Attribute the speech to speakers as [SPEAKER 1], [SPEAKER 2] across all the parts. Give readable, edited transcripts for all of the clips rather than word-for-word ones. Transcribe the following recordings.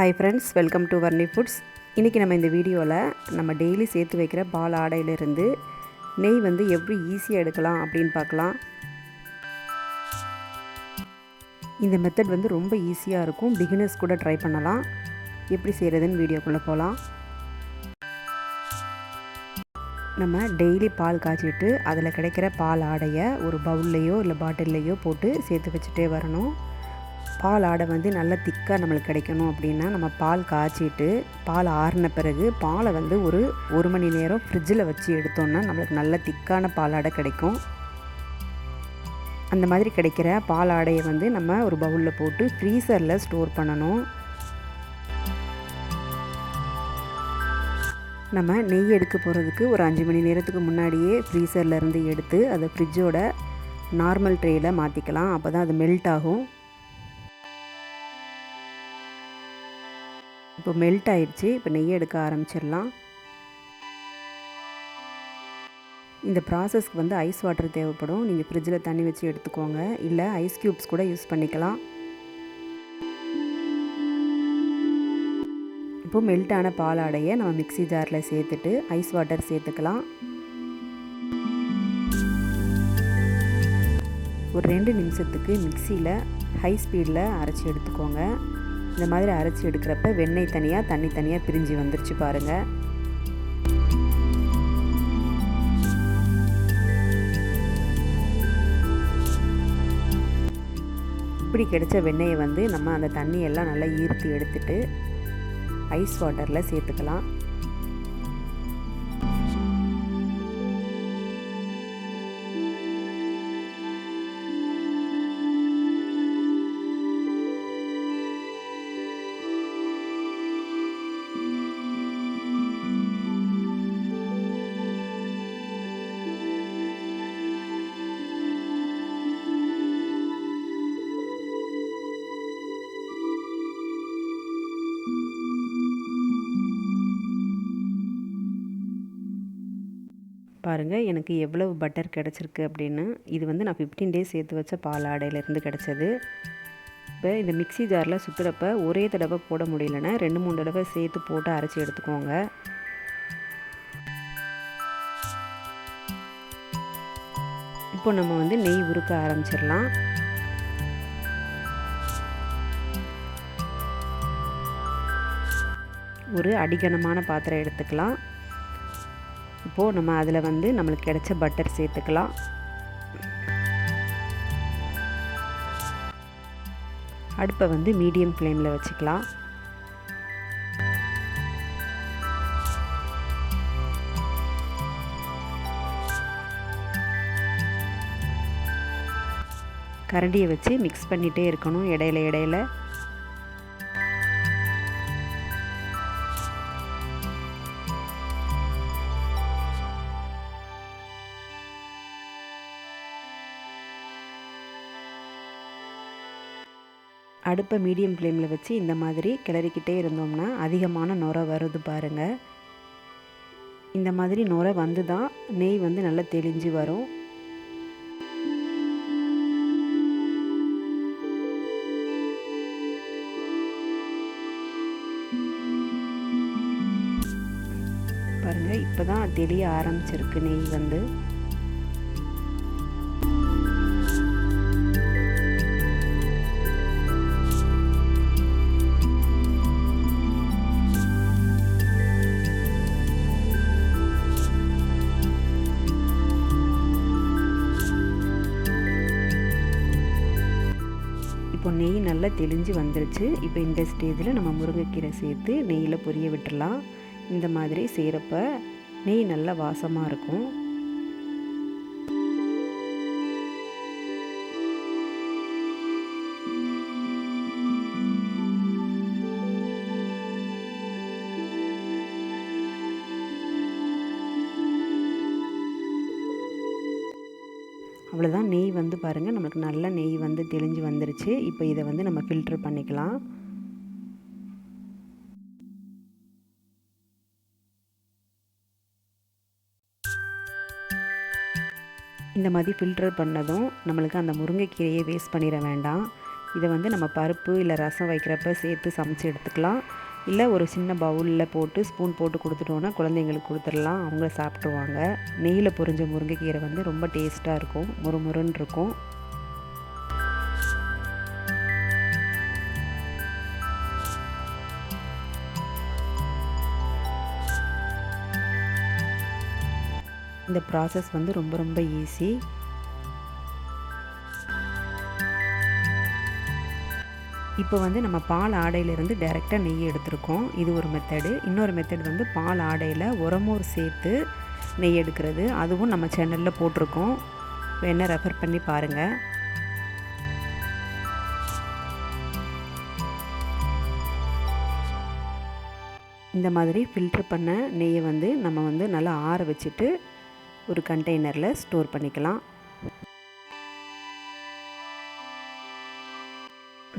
[SPEAKER 1] Hi friends, welcome to Varni foods. இன்றைக்கி நம்ம இந்த வீடியோவில் நம்ம டெய்லி சேர்த்து வைக்கிற பால் ஆடையிலிருந்து நெய் வந்து எப்படி ஈஸியாக எடுக்கலாம் அப்படின்னு பார்க்கலாம். இந்த மெத்தட் வந்து ரொம்ப ஈஸியாக இருக்கும், பிகினர்ஸ் கூட ட்ரை பண்ணலாம். எப்படி செய்கிறதுன்னு வீடியோக்குள்ளே போகலாம். நம்ம டெய்லி பால் காய்ச்சிட்டு அதில் கிடைக்கிற பால் ஆடையை ஒரு பவுல்லையோ இல்லை பாட்டில்லையோ போட்டு சேர்த்து வச்சுட்டே வரணும். பால் ஆடை வந்து நல்லா திக்காக நம்மளுக்கு கிடைக்கணும் அப்படின்னா நம்ம பால் காய்ச்சிட்டு பால் ஆறின பிறகு பாலை வந்து ஒரு மணி நேரம் ஃப்ரிட்ஜில் வச்சு எடுத்தோன்னா நம்மளுக்கு நல்ல திக்கான பால் ஆடை கிடைக்கும். அந்த மாதிரி கிடைக்கிற பால் ஆடையை வந்து நம்ம ஒரு பவுலில் போட்டு ஃப்ரீசரில் ஸ்டோர் பண்ணணும். நம்ம நெய் எடுக்க போகிறதுக்கு ஒரு 5 மணி நேரத்துக்கு முன்னாடியே ஃப்ரீசர்லேருந்து எடுத்து அதை ஃப்ரிட்ஜோட நார்மல் ட்ரேயில் மாற்றிக்கலாம். அப்போ தான் அது மெல்ட் ஆகும். இப்போ மெல்ட் ஆயிடுச்சு. இப்போ நெய் எடுக்க ஆரம்பிச்சிடலாம். இந்த ப்ராசஸ்க்கு வந்து ஐஸ் வாட்டர் தேவைப்படும். நீங்கள் ஃப்ரிட்ஜில் தண்ணி வச்சு எடுத்துக்கோங்க, இல்லை ஐஸ் க்யூப்ஸ் கூட யூஸ் பண்ணிக்கலாம். இப்போது மெல்ட்டான பால் ஆடையை நம்ம மிக்ஸி ஜாரில் சேர்த்துட்டு ஐஸ் வாட்டர் சேர்த்துக்கலாம். ஒரு 2 நிமிஷத்துக்கு மிக்சியில் ஹை ஸ்பீடில் அரைச்சி எடுத்துக்கோங்க. இந்த மாதிரி அரைச்சி எடுக்கிறப்ப வெண்ணெய் தனியாக தண்ணி தனியாக பிரிஞ்சு வந்துருச்சு பாருங்கள். இப்படி கிடைச்ச வெண்ணெயை வந்து நம்ம அந்த தண்ணியெல்லாம் நல்லா ஈர்த்து எடுத்துட்டு ஐஸ் வாட்டரில் சேர்த்துக்கலாம். பாருங்கள் எனக்கு எவ்வளவு பட்டர் கிடச்சிருக்கு அப்படின்னு. இது வந்து நான் 15 டேஸ் சேர்த்து வச்ச பால் ஆடையிலேருந்து கிடச்சது. இப்போ இந்த மிக்ஸி ஜாரில் சுற்றுறப்ப ஒரே தடவை போட முடியலன்னா 2-3 தடவை சேர்த்து போட்டு அரைச்சி எடுத்துக்கோங்க. இப்போ நம்ம வந்து நெய் உருக்க ஆரம்பிச்சிடலாம். ஒரு அடிகனமான பாத்திரம் எடுத்துக்கலாம். இப்போது நம்ம அதில் வந்து நம்மளுக்கு கிடைச்ச பட்டர் சேர்த்துக்கலாம். அடுப்பை வந்து மீடியம் ஃப்ளேமில் வச்சுக்கலாம். கரண்டியை வச்சு மிக்ஸ் பண்ணிகிட்டே இருக்கணும் இடையில. அடுப்பை மீடியம் ஃப்ளேமில் வச்சு இந்த மாதிரி கிளறிக்கிட்டே இருந்தோம்னா அதிகமான நுரை வருது பாருங்கள். இந்த மாதிரி நுரை வந்து தான் நெய் வந்து நல்லா தெளிஞ்சு வரும். பாருங்கள், இப்போ தான் தெளிய ஆரம்பிச்சிருக்கு நெய் வந்து. இப்போ நெய் நல்லா தெளிஞ்சு வந்துருச்சு. இப்போ இந்த ஸ்டேஜில் நம்ம முருங்கைக்கீரை சேர்த்து நெய்யில் பொரிய விட்டுடலாம். இந்த மாதிரி செய்கிறப்ப நெய் நல்லா வாசமாக இருக்கும். அவ்வளோதான், நெய் வந்து பாருங்கள் நம்மளுக்கு நல்ல நெய் வந்து தெளிஞ்சு வந்துருச்சு. இப்போ இதை வந்து நம்ம ஃபில்ட்ரு பண்ணிக்கலாம். இந்த மாதிரி ஃபில்டர் பண்ணதும் நம்மளுக்கு அந்த முருங்கைக்கீரையை வேஸ்ட் பண்ணிட வேண்டாம். இதை வந்து நம்ம பருப்பு இல்லை ரசம் வைக்கிறப்ப சேர்த்து சமைச்சு எடுத்துக்கலாம். இல்லை ஒரு சின்ன பவுலில் போட்டு ஸ்பூன் போட்டு கொடுத்துட்டோன்னா குழந்தைங்களுக்கு கொடுத்துடலாம், அவங்க சாப்பிட்ருவாங்க. நெய்யில் பொரிஞ்ச முருங்கைக்கீரை வந்து ரொம்ப டேஸ்ட்டாக இருக்கும், முறுமுறுன்னு இருக்கும். இந்த ப்ராசஸ் வந்து ரொம்ப ரொம்ப ஈஸி. இப்போ வந்து நம்ம பால் ஆடையிலேருந்து டைரெக்டாக நெய் எடுத்துருக்கோம், இது ஒரு மெத்தடு. இன்னொரு மெத்தட் வந்து பால் ஆடையில் உரமோர் சேர்த்து நெய் எடுக்கிறது, அதுவும் நம்ம சேனலில் போட்டிருக்கோம், வேணால் ரெஃபர் பண்ணி பாருங்கள். இந்த மாதிரி ஃபில்ட்ரு பண்ண நெய்யை வந்து நம்ம வந்து நல்லா ஆற வச்சுட்டு ஒரு கண்டெய்னரில் ஸ்டோர் பண்ணிக்கலாம்.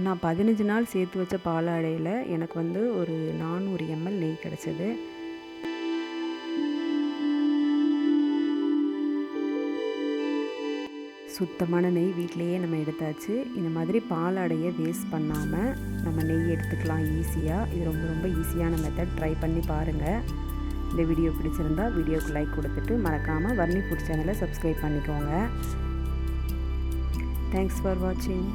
[SPEAKER 1] நான் 15 நாள் சேர்த்து வச்ச பாலாடையில் எனக்கு வந்து ஒரு 400 ml நெய் கிடச்சிது. சுத்தமான நெய் வீட்டிலையே நம்ம எடுத்தாச்சு. இந்த மாதிரி பாலாடையை வேஸ்ட் பண்ணாமல் நம்ம நெய் எடுத்துக்கலாம் ஈஸியாக. இது ரொம்ப ரொம்ப ஈஸியான மெத்தட், ட்ரை பண்ணி பாருங்கள். இந்த வீடியோ பிடிச்சிருந்தா வீடியோக்கு லைக் கொடுத்துட்டு மறக்காமல் வர்ணி ஃபுட் சேனலை சப்ஸ்கிரைப் பண்ணிக்கோங்க. தேங்க்ஸ் ஃபார் வாட்சிங்.